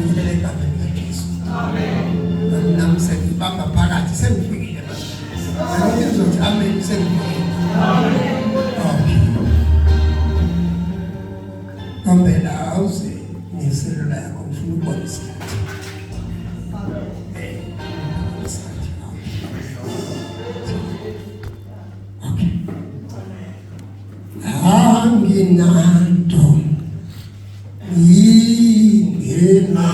ngiyamvulela egameni likaJesu. Amen. Namseke bamba phakathi sengifikile manje. Ngizothi amen sengifikile. Amen. Ngempela awuze ngeselula yakho ngifuna ukubona isikhathi. Okay. Anginanto ingena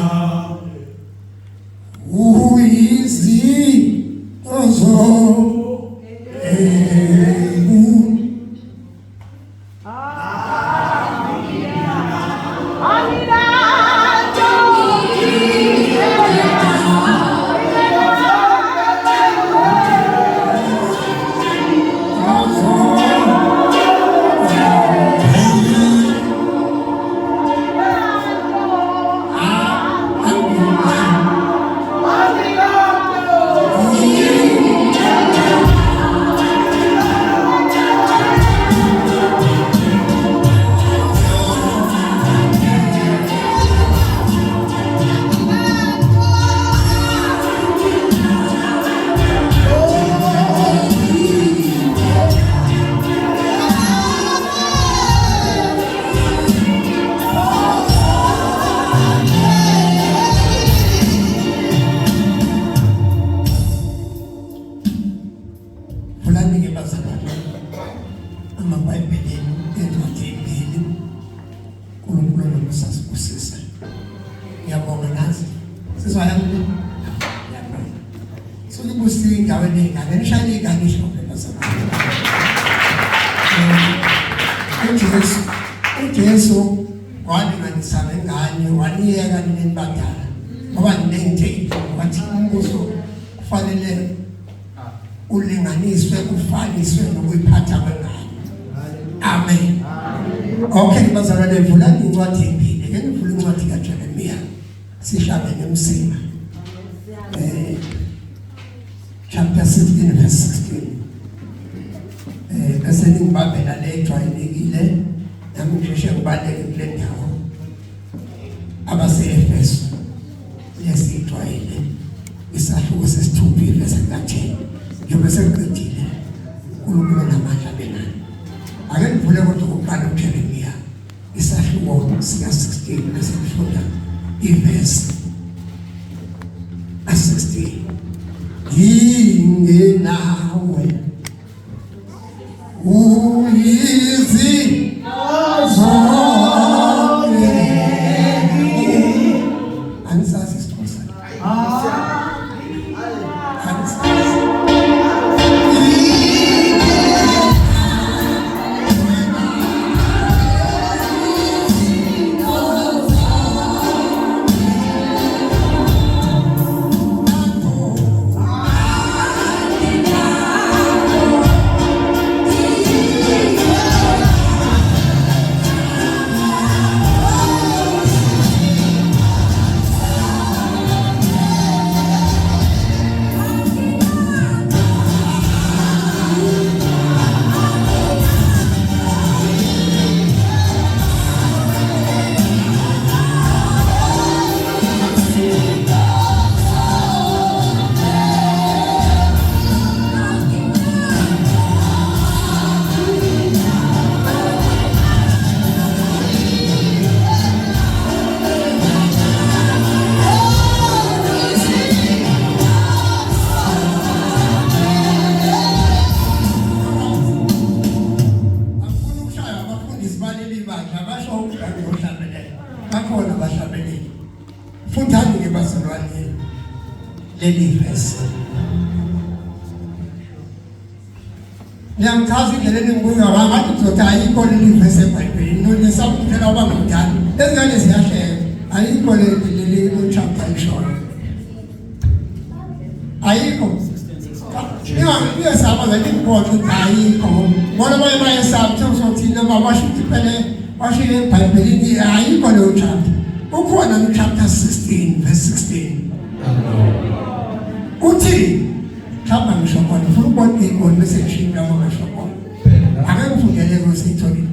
uyizi ozo Jesu walinganisa ngane waniyeka ninibadala ngoba ninenje wathi umbuso kufanele ulinganiswe ufaniswe nokuyiphatha kwengane. Amen. Okay bazalwane vula incwadi empile ke ngivula incwadi kaJeremiya sishabe nemsima chapter 16 verse 16 bese ngibambela le ejwayelekile nami ngisho kubaleke kule ndawo abase-Efeso yesijwayele isahluko sesithupha verse 10 njengoba sekuqedile uNkulunkulu namandla benani ake ngivule kodwa ukuqala uJeremiya isahluko sika 16 bese ngifunda iverse 16 ingenawe uyizi Niyamchaza indlela engibuya ngathi kuzothi ayikho leli verse eBhayibhelini nonesakuphela obangumdala ezingane ziyahleka ayikho leli chapter ishona ayikho ngiyasaba ngathi import ayikho ngoba bayesaba ukuthi noma bashithi phela bashile eBhayibhelini ayikho leyo chapter ukhona no chapter 16 verse 16 uthi Chapa ngishokona ufuna ukubona ikoni message ngama ngishokona ake ngifundele kusitholi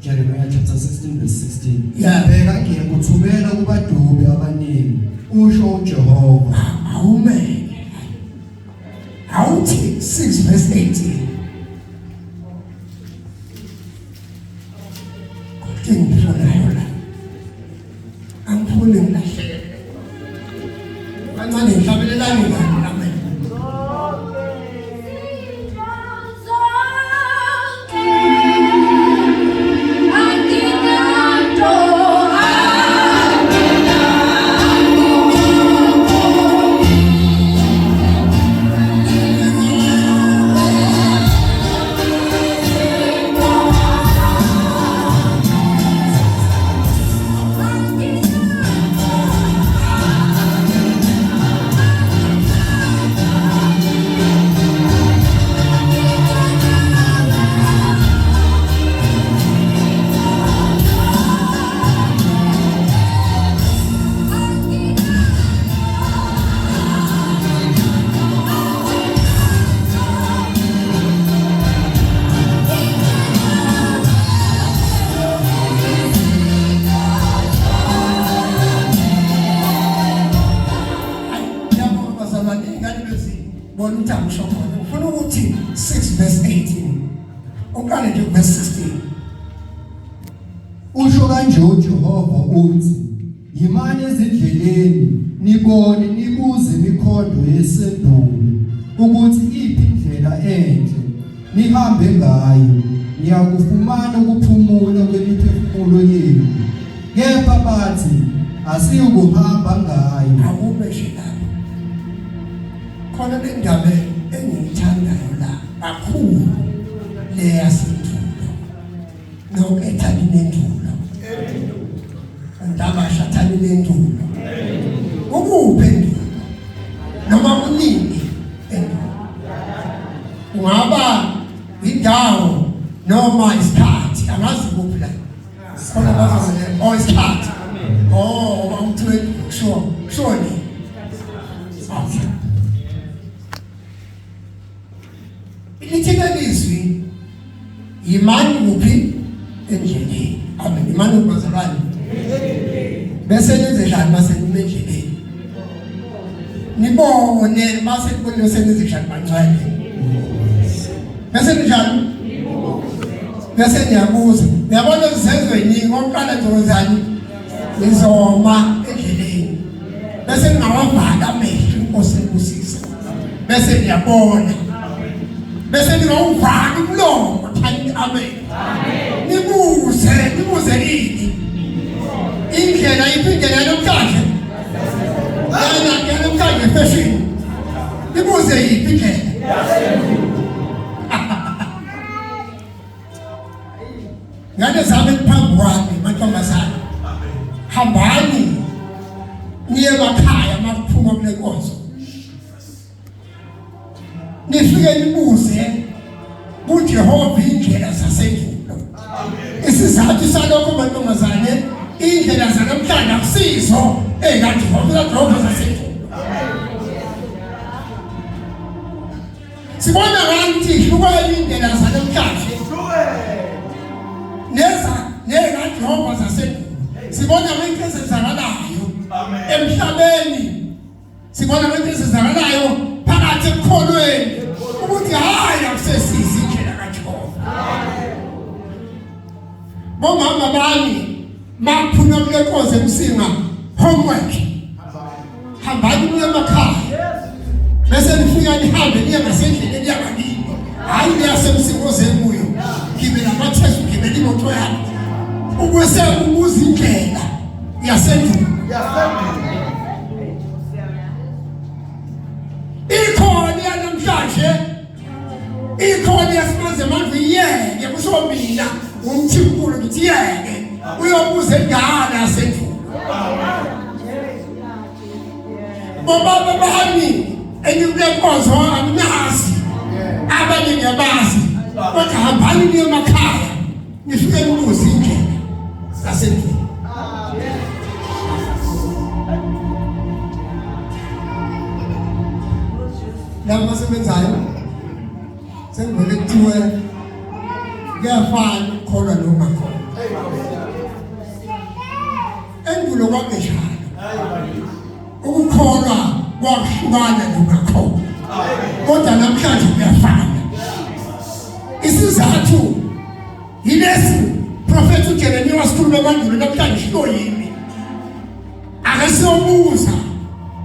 Jeremiah chapter 16 verse 16. Yeah. Bheka ngikuthumela kubadubi abaningi usho uJehova. Amen. Awuthi 6 verse 18. Angifuni ngilahleke. Kancane ngihlabelelani ngani amen. Bona uthamisho khona ufuna ukuthi 6 verse 18 uqale nje verse 16 Usho kanje uJehova uthi yimani ezindleleni nibone nibuze imikhondo yeseduli ukuthi iphi indlela enhle nihambe ngayo niyakufumana ukuphumula kwemiphefumulo yenu kepha bathi asiyukuhamba ngayo. Akube shila khona le ndaba engiyithandayo la kakhulu le yasendulo nokethani nendulo ndaba shathani nendulo ukuphe endulo noma kuningi endulo ungaba indawo noma isikhathi angazi kuphi la khona bazozele isikhathi awuthwe sure ni Ithina lizwi yimani kuphi endleleni amen imani ubazalwane bese nenze njani mase endleleni nibone mase kubone senze njani bancane bese njani bese niyabuza uyabona izenzo eziningi ngokuqala nje wenzani nizoma endleleni bese ningawavala amehlo inkosi ebusisa bese niyabona bese ningawuvali umlomo thani amen nibuze ini indlela iphindela nomkakhe yana nomkakhe fashion nibuze yiphi indlela ngane zami phambi kwami mantombazana hambani niye emakhaya makuphuma kule nkonzo nifike nibuze kuJehova indlela zasendulo. Isizathu salokho mantombazane indlela zanamhlanje akusizo kaJehova zasendulo. Sibona ngathi hlukwele indlela zanamhlanje kaJehova zasendulo. Sibona into ezenzakalayo emhlabeni. Sibona into ezenzakalayo phakathi ekholweni ukuthi hayi akusesizi indlela kaJehova. Bomama bami makuphuma kule nkonzo emsinga homework hambani niye emakhaya bese nifika nihambe niye ngasendleleni yakini hayi niyasemsingo zemuyo gibela amathesi gibela imoto yakho ubese ubuza indlela yasendulo ikhona yanamhlanje ikhona yasimanje manje yeke kusho mina umthimkhulu ngithi yeke uyobuza endala yasendulo bobaba bami engikulenkonzo anginazi abanye ngiyabazi kodwa hambani niye emakhaya nifike nibuze indlela yasendulo. Lama sebenzayo sengibone kuthiwe kuyafana ukukholwa noma khona umkhulu kwakunjalo. Ukukholwa kwakuhlukana nokukholwa. Kodwa namhlanje kuyafana. Isizathu yilesi Prophet uJeremiya wasikhuluma emandulo namhlanje sho yimi. Akasiyobuza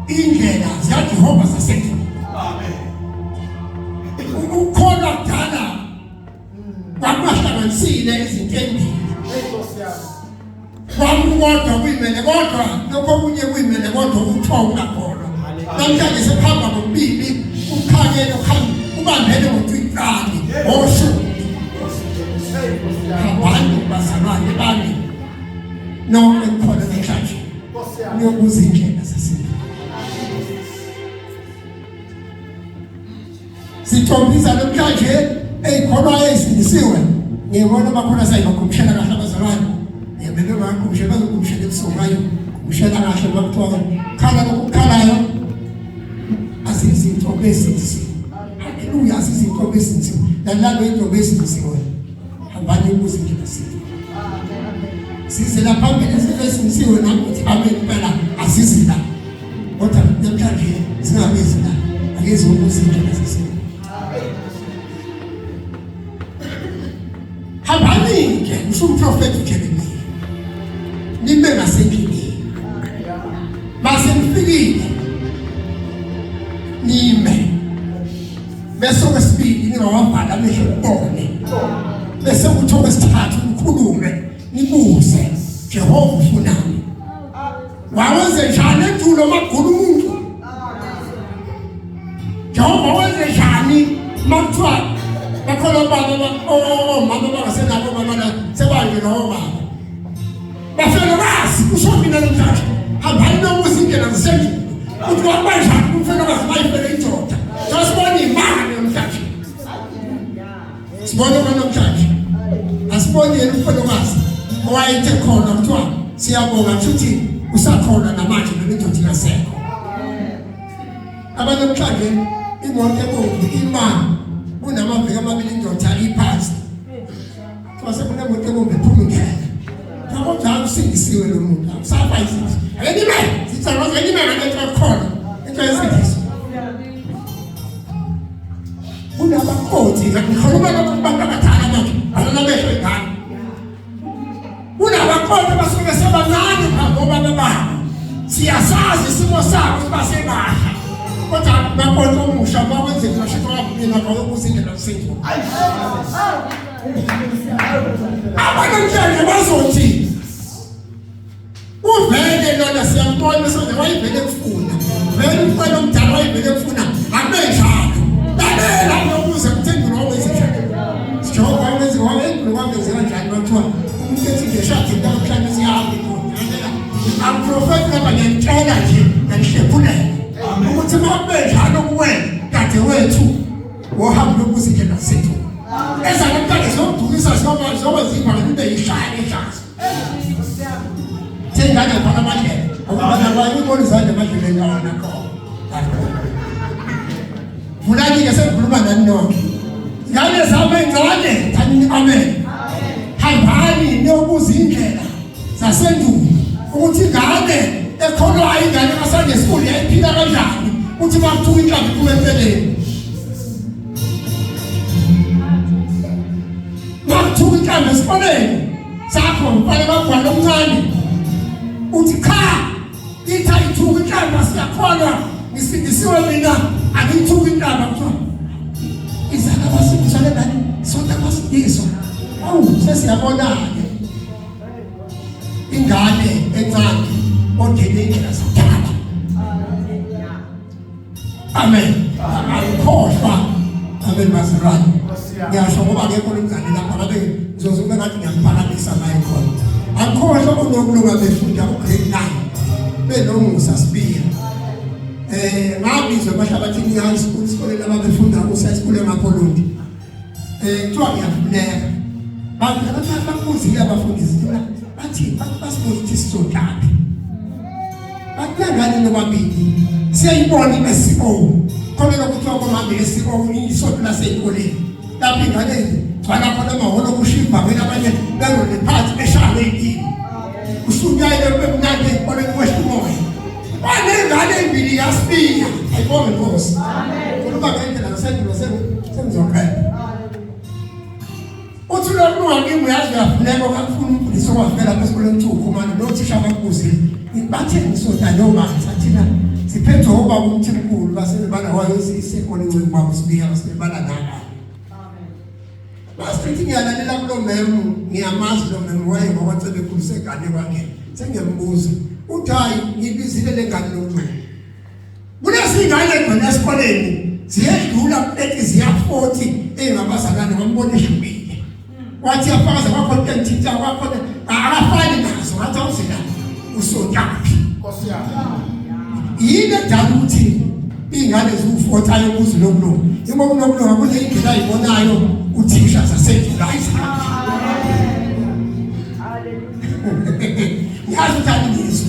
indlela zikaJehova zasendulo. Ukukholwa kudala kwakuhlanganisile izinto ezimbili. Kwakukodwa kuyimele kodwa lokho okunye kuyimele kodwa ukuthonga khona. Namhlanje sekuhamba ngokubili ukhangele ubambele ngoTwitani osho. Abantu bazalwane bami noma khona namhlanje niyobuza indlela zasendulo. Sithombisa namhlanje eyikholwa ezindisiwe ngibona bakhona sayibakhumshela kahle abazalwane. Yebele bakhumshela bazokhumshela ebusuku kumshela kahle bakuthola khala lokukhalayo asizinto bezindisiwe. Haleluya asizinto bezindisiwe. Lalalo into bezindisiwe. Hambani ubuze indlela zasendulo. Size lapha phambili sesizisiwe nakuthi amen phela asizila. Kodwa namhlanje singabezi la. Akeze ubuze indlela zasendulo. Hambani-ke usho umprofeti uJeremiya. Nime ngasendlini. Mase nifikile. Nime. Bese okwesibili ningawabhala amehlo ubone. Bese kuthi okwesithathu nikhulume nibuze Jehova ufunani. Wawenze njani endulo magulu umuntu? Jehova wenze njani makuthiwa bakholwa baba mama bangasenabo baba sebanje nawo baba. Bafela basi usho mina namhlanje. Hambani nobuza indlela zasendulo. Uthi kwabanjani umfana bazayifela indoda. Sasibona imali namhlanje. Sibona namhlanje. Asiboni yena umfolokazi owayethe khona kuthiwa siyabonga futhi usakhona namanje nemidoda yasekho. Abantu namhlanje imoto ebomvu imali kunamaviki amabili indoda iphansi. Kwase kunemoto ebomvu ephuma indlela. Kodwa usindisiwe lo muntu. Safa izinto. Ayinime, sitharoza ayinime ngento khona. Into yesindisi. Kunabakhoti ngikhuluma nabantu abadala manje. Abanamehlo egani. Kunabakhoti basuke sebancane ngoba bebaba. Siyasazi isimo sabo basebasha. Kodwa bakhona omusha bakwenze ngisho mina ngokubuza indlela zasendulo. Abanamhlanje bazothi uvele lona siyambona bese wayivele kufuna. Vele umfana omdala wayivele kufuna. Abenjalo. Lalela nokuze kuthendulo owenze njalo. Sijova wenze wayendulo kwenze kanjani bathiwa umuntu ethi ngeshadi namhlanje siyahambe khona. Amprofeti lapha ngiyamtshela nje ngihlephulela. Ukuthi mabenjalo kuwena kade wethu wohambe lokuze indlela zasendulo. Ezalomntwana zomdulisa zoba zivale kube yishaya ejazi. Thengane khona amadlela. Ukubana kwayo ubona izandla emadleleni awona khona. Fulani-ke sekukhuluma nani nonke. Ngane zami encane thanini amen. Hambani niyobuza indlela zasendulo. Ukuthi ingane ekholwayo ingane kasanje esikhulu yayiphila kanjani. Uthi makuthuka inhlamvu kuwe empeleni. Makuthuka inhlamvu esikoleni sakho mfana bagwala omncane. Uthi cha ithi ayithuka inhlamvu siyakholwa ngisindisiwe mina angithuka inhlamvu kuthiwa izana basindisane nani sonke basindiswa. Sesiyabona-ke ingane encane odele indlela zakudala. Amen. Ayikhohlwa. Amen bazalwane. Ngiyasho ngoba akekho umngane lapha ngabe ngizozuka ngathi ngiyamphakamisha ngaye khona. Akhohlwa kunokulunga befunda ugrade 9 benomusa sibili. Ngabizwa eMahlabathini high school isikoleni ababefunda kusesikoleni eMapolondi. Kuthiwa ngiyafuneka. Bakuzile abafundisi bathi basibuza ukuthi sizodlaphi. Bakulangani nobabili. Siyayibona iSCO. Khona lokuthiwa komambe iSCO isonto laseyikoleni. Lapho ingane gcwala khona amaholo kushiva wena abanye bero lephathi beshaya endini. usunyayile bemnandi ekuboneni kwethu umoya wanengane embili yasibiya ayibonge Nkosi kuba ngendlela ngasendulo sengizoqeda uthi lo mntwana uyazi uyafuneka ukufuna umfundisi okwavela esikoleni Thuku manje nothisha abakuzile bathe ngisonta noma sathina siphethwe ubaba umthimkhulu basebebana wayo isekole inceke baba sibika basebebana naka basithi ngiyalalela kulo memu ngiyamazi lo memu waye ngokwacebe kulisegane kwakhe sengiyambuza uthi hayi ngibizile lengane lokuthi kulesingane khona esikoleni ziyedlula ethi ziya 40 engabazalwane ngambona eshubile wathi yafakaza kwakhona entitha kwakhona akafani nazo wathi awuzela usonyapi Nkosi yami yini edala ukuthi ingane ziwu40 ayokuzo lokulo ingoba lokulo ngakule indlela ayibonayo uthisha zasedlulayiza yazi uthanda ngizwe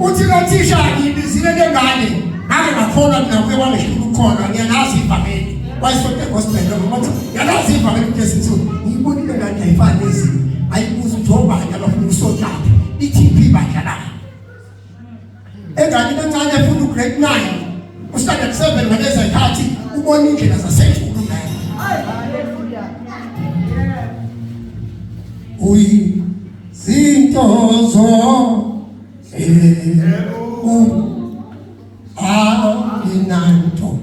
uthi lo thisha ngibizile lengane ngake ngakhona mina kuye kwangishilo ukukhona ngiyanazi ivangeli wayisote gospel ngoba yalazi ivangeli kuThesithu ngiyibonile ngane ayifani nezinto ayibuza ujobani abafuna usojaphi iTP badlala engane encane efuna ugrade 9 ustandard 7 ngaleza ikhathi ubona indlela zasendulo naye haleluya uyi zintozo inanto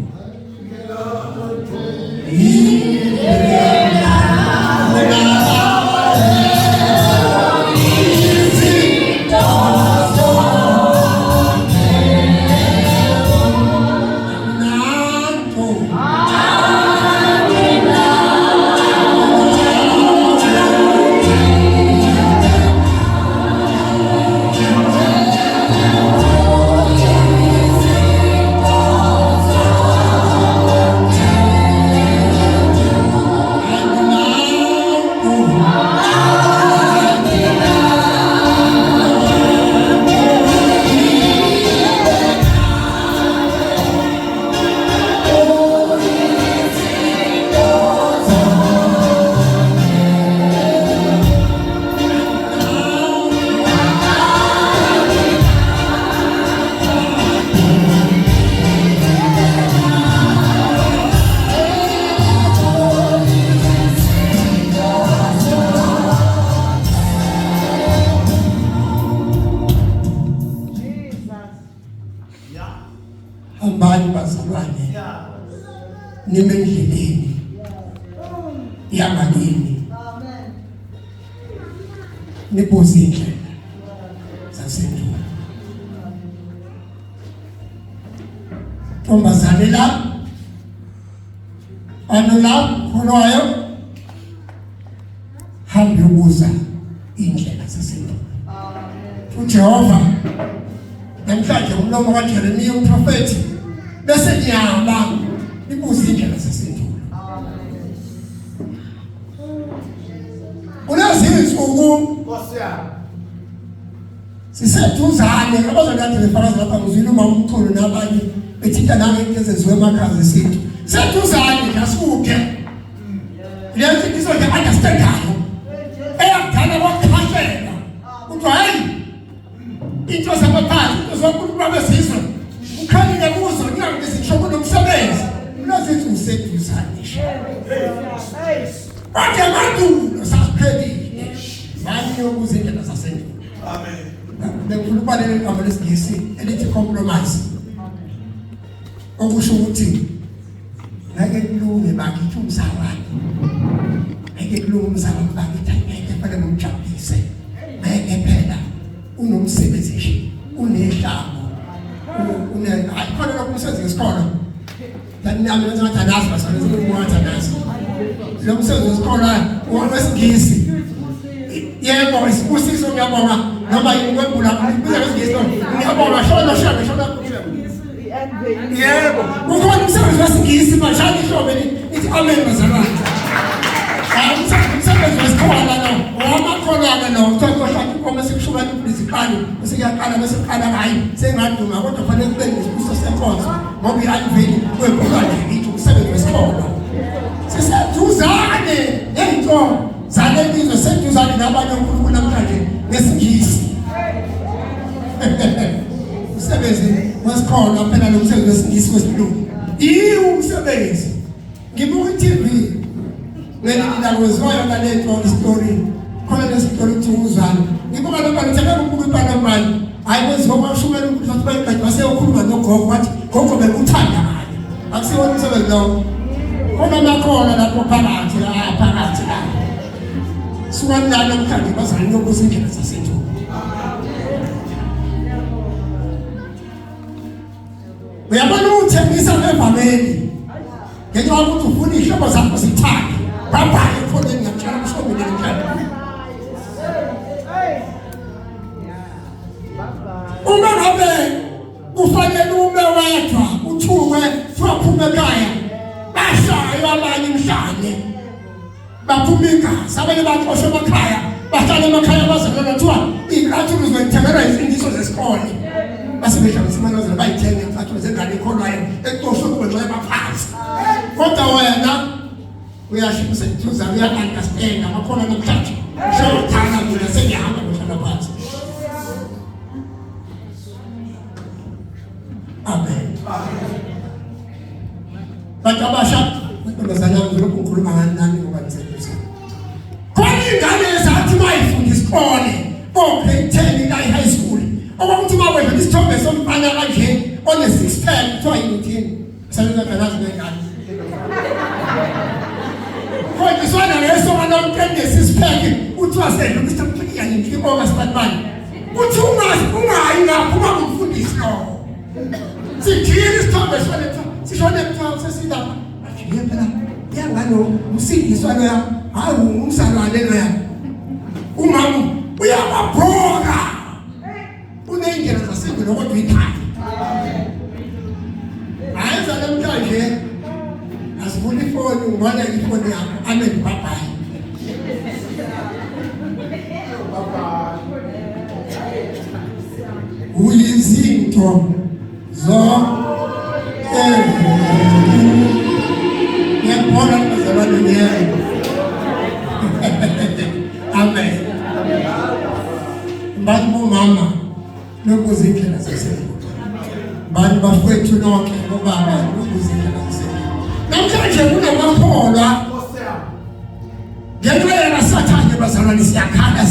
ambani bazalwane nimendleleni yangakini nibuze indlela zasendulo tombazane la anola khonwayo hambe ubuza indlela zasendulo uJehova namhlanje umlomo kaJeremiya umprofeti bese ngiyahamba nibuze indlela zasendulo unaziwe insuku Nkosi yami siseduzane abazakade befakaza lapha ngizwile uma umkhulu nabanye bethinta nami into ezenziwe emakhaya esintu seduzane ngasuke leyo into izoke understandayo eyakudala kwakhashela uthi hayi into zamaphansi into zonkulunkulu babezizwe ukhalile kuzo nyange zishobo nomsebenzi unazithi useduzane Ake mandulo sasiphelile manje yokuze indlela zasendulo amen bekukhuluma leli gama lesingisi elithi compromise okusho ukuthi ngeke kulunge bakithi umsawani ngeke kulunge umsawani bakithi ngeke phela nomjabulise ngeke phela unomsebenzi nje unehlabo ayikhona lokumsebenza ngesikolo lani nami wenza ngathanazi basebenza ngathanazi lo msebenzi wesikolo wesingisi yebo isibusiso ngiyabonga noma ikwebula kulesingisi ngiyabonga shona yebo ukhona umsebenzi wesingisi manje ihlobe ithi amen bazalwane umsebenzi wesikolo lo wamakholana no uthokosha ukoma sekushukana principal bese kuyaqala bese kuqala hayi sengaduma kodwa kufanele kube nesibusiso senkonzo ngoba iyaliveli kwebhula nje ithi umsebenzi wesikolo siseduzane into Zale bizwe seduzane nabanye uNkulunkulu namhlanje ngesingisi. Umsebenzi wesikhona phela lo msebenzi wesingisi wesilungu. Umsebenzi. Ngibuka iTV. Ngelina kwezwayo ngalento story. Khona lesitori thuzana. Ngibuka lo bantu thela ukubuka iPanamani. Hayi kwenziwa kwashumela ukuthi bathi baseyokhuluma nogogo wathi gogo bekuthanda ngani. Akusiwo umsebenzi lo. Kona nakhona lapho phakathi la. Suka namhlanje bazana nokuzindlela zasethu. Uyabona ukuthembisa ngevameli. Ngenxa yokuthi ufuna ihlobo zakho sithande. Babhaye efonini ngiyatshela umshobile njalo. Uma ngabe kufanele ume wedwa uthuwe futhi ekhaya. Bashayo abanye imhlanje. Baphuma igazi abanye baxoshwe emakhaya. Bahlala emakhaya bazalana kuthiwa izinqathulo zokuthengelwa izindiso zesikole. Basebedla isimangazelo bayithenge imfatho zengane ikholwayo exoshwe kubengxoye baphansi. Kodwa wena uyashisa ithuza uya-understand amakhono namhlanje. Shawuthana mina sengihamba ngihlala phansi. Amen. Bantu abasha intombazana yami lokhu ngikhuluma ngani ngoba ngizethemba. Khona ingane ezathi mayifunda isikole grade 10 la high school. Okwukuthi mawedla isithombe somfana kanje one 6 pack kuthiwa yini sebenza phelazi ngengane. Kodwa isona leso kanomkende 6 pack uthiwa sedla Mr. Mphika ngikho kasibani. Uthi ungayi ngapha uma kumfundisi lo. Sikhili isithombe sishone mthamo sesilapha. Ajiye phela yangano umsindiswa lo ya hayi umsalwane lo ya. Umama uyababhoka. Unendlela zasendulo lokho uyithanda. Ayenza namhlanje asifuna ifoni ngibona ifoni yakho amen bye bye. Uyizinto ngiyabona bazalwane ngiyayo. Amen. Bani bomama nokuzindlela zasendulo. Bani bafowethu nonke bobaba nokuzindlela zasendulo. Namhlanje kunamakholwa ngenxa yasathane bazalwane siyakhala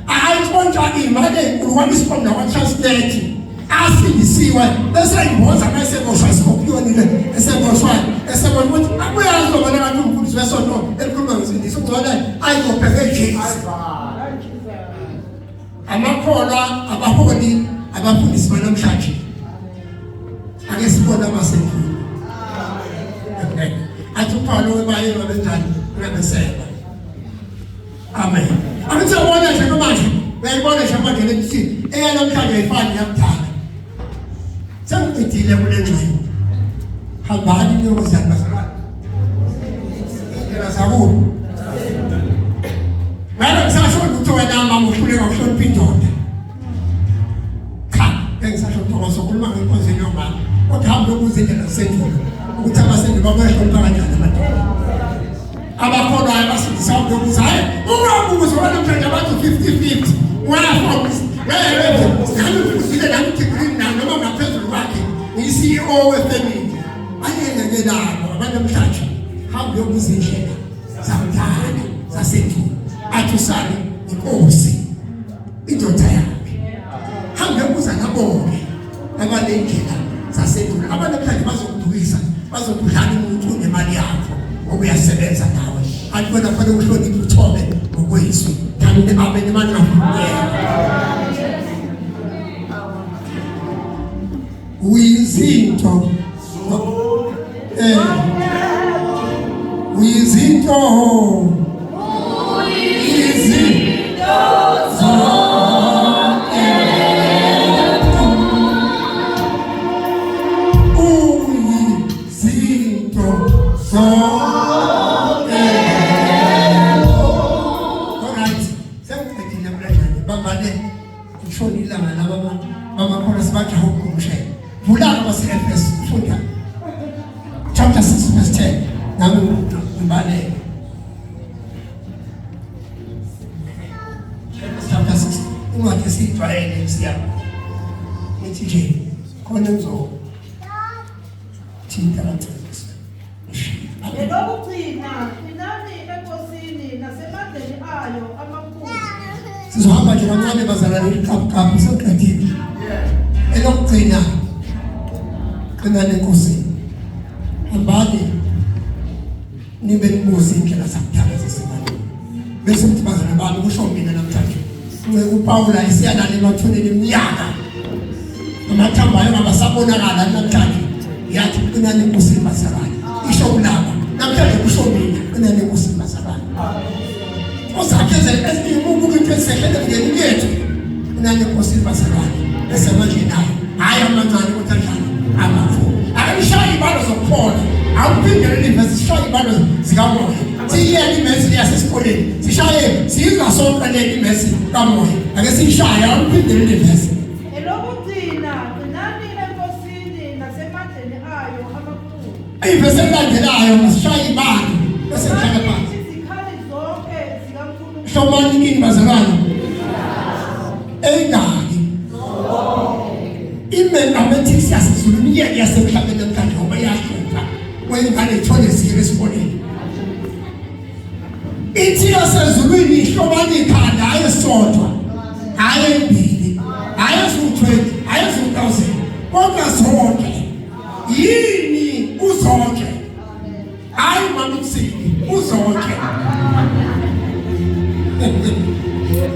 ayitshontsha imali enkulu isibonda kwa-translate asindisiwe bese imboza mayeseboshwa isikopiyoni le esebona ukuthi abuyazi lobona kanti umfundisi wesonto elikhuluma ngesindiso kugcwala ayizobheke eJesu. Amakholwa abaholi abafundisi banamhlanje ake sibona amasendulu. Athi uPaulo webayeni wabenjani uyabeseba. Amen. Akuthabona nje manje uyayibona nje manje lethi namhlanje ayifani yakudala. Sengidile kule ngxenye. Hambani niyokuzana bazalwane. Ngiyela sakubo. Mara ngisasho ukuthi wena mama uhluleka ukuhlonipha indoda. Cha, ngisasho ukuthi sokhuluma ngenkonzo yomama. Kodwa hambe ukuzindlela zasendulo. Ukuthi abasendulo babehlonipha kanjani amadoda. Abakholwa abasindisa ukuthi hayi ungabuza wena manje abantu 50-50 wayafona ngeke ngani ufike la degree noma ngaphezulu kwakhe CEO wefamily ayengeke lapho abantu namhlanje hambe yokuzindlela zakudala zasendulo athusane inkosi indoda yakhe hambe ukuza nabonke abanendlela zasendulo abantu namhlanje bazokudukisa bazokudlala umuntu nemali yakho okuyasebenza nawe akubona kufanele uhloniphe uthobe ngokwezwi kanti amen imali uyizinto chapter 6 verse 10 nami ngibale esijwayele siyabo nithi nje khona ngizo thinta kanjani elokugcina inani enkosini nasemandleni ayo amakhulu. Sizohamba nje kancane bazalwane iqhaphaqapha soqedile. Elokugcina qinani enkosini. Hambani nibe nibuze indlela zakuthabisa isimanje. Bese nithi bazalwane bami kusho mina namhlanje. uPaula isiyadala emathuneni eminyaka. Amathamba ayo ngabasabonakala namhlanje. Yathi qinani enkosini bazalwane. Isho kulapha namhlanje kusho mina qinani enkosini bazalwane. Osakeze esimuku kwesehlele ngeni yethu qinani enkosini bazalwane. Bese manje nayo hayi amancane kuthandana amafu. Akashaya ibalo zokuphola. Awuphindele invest sishaya ibalo zikamoya. Siyele imesi yasesikoleni. Sishaye sizwa sonke le imesi kamoya. Ake sishaya awuphindele invest. Elokugcina inani enkosini nasemandleni ayo amakhulu. Ayivese landelayo masishaya ibalo. Bese njalo phansi. Izikhali zonke zikaNkulunkulu. Shomani kini bazalwane. Engaki. Mathematics yasizulu niyeke yasemhlabeni namhlanje ngoba iyahluka wengane ithole zike esikoleni. Ithi yasezulwini ihlobana ikhanda ayesodwa ayembili ayezu-20 ayezu-1000 kodwa zonke yini uzonke hayi mama uSindi uzonke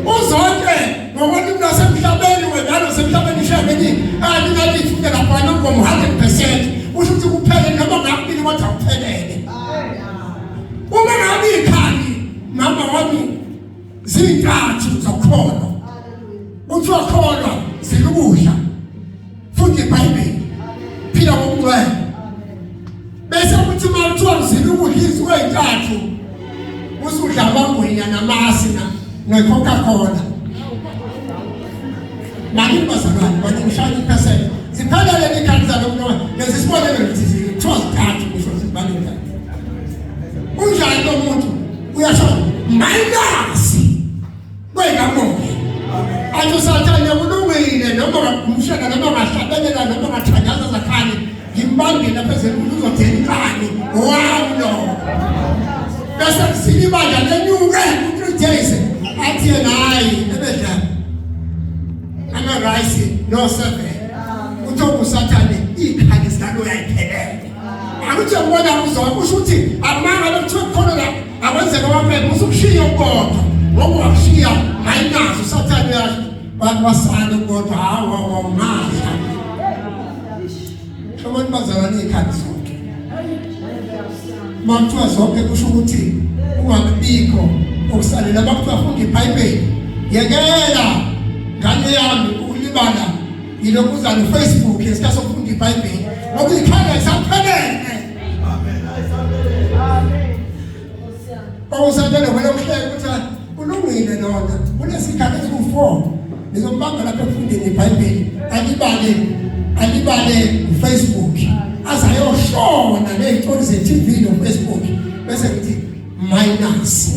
uzonke ngoba umuntu wasemhlabeni wena osemhlabeni shebeni aningathi ufike lapha ngom 100% usho ukuthi kuphele noma ngakubili kodwa kuphelele. Uma ngabe ikhali mama wami zintathu zokholwa uthi wakholwa zilukudla futhi iBhayibheli phila ngokugcwele bese kuthi mawuthiwa zilukudla izintathu usudla amangwenya namasi neCoca-Cola. Mani bazalwane bani ngishaya iphesenti ziphelele ikhali zalo mntwana lezi sibonele ukuthi zithiwa zithathu kusho zibaleka. Unjani lo muntu uyasho mayinasi kwenamoya athi sathane kulungile noma ngumshaka noma ngahlabelela noma ngathandaza zakhani ngimbambile phezulu uzotheni kani walo bese silibanja lenyuke u3 days athi nayi ebedla ama-rice no 7 uthobu sathane ikhali zalo yayiphelele. Akuthi ubona uzwa usho ukuthi amanga lokuthiwa khona la akwenzeka waphela usukushiya ukodwa ngoba wakushiya ayinazo sathane wasana kodwa hawa umasha shobani bazalwane ikhali zonke makuthiwa zonke kusho ukuthi ungabikho okusalela bakuthiwa funda iBhayibheli yekela ngane yami ulibala yilokuza noFacebook esikhathi sokufunda iBhayibheli ngoba ikhaya isaphelele. Awusandele wena uhleke ukuthi kulungile nona kunesikhathi esu4 nizombamba lapha ekufundeni iBhayibheli alibale uFacebook azayoshona nezitholi zeTV noFacebook bese ngithi minus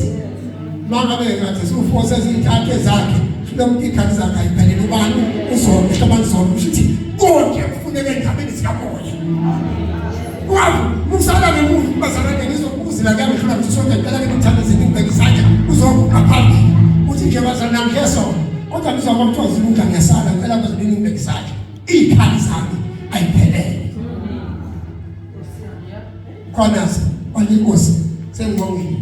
mama bengathi su4 sezithathe zakhe lo ikhali zakhe ayiphelele ubani uzonke hlabani zonke ushithi konke kufuneke endabeni zikamoya. Kwawo musala ngemuntu bazalwane ngizokuzila kami hlala ukuthi sonke ngicela ngithanda izinto ngibekisanya uzokuqa phambili uthi nje bazalwane ngeso kodwa ngizoma ukuthola izinto ngiyasala ngicela bazalwane ngibekisanya ikhali zami ayiphelele. Khona walikosi sengibongile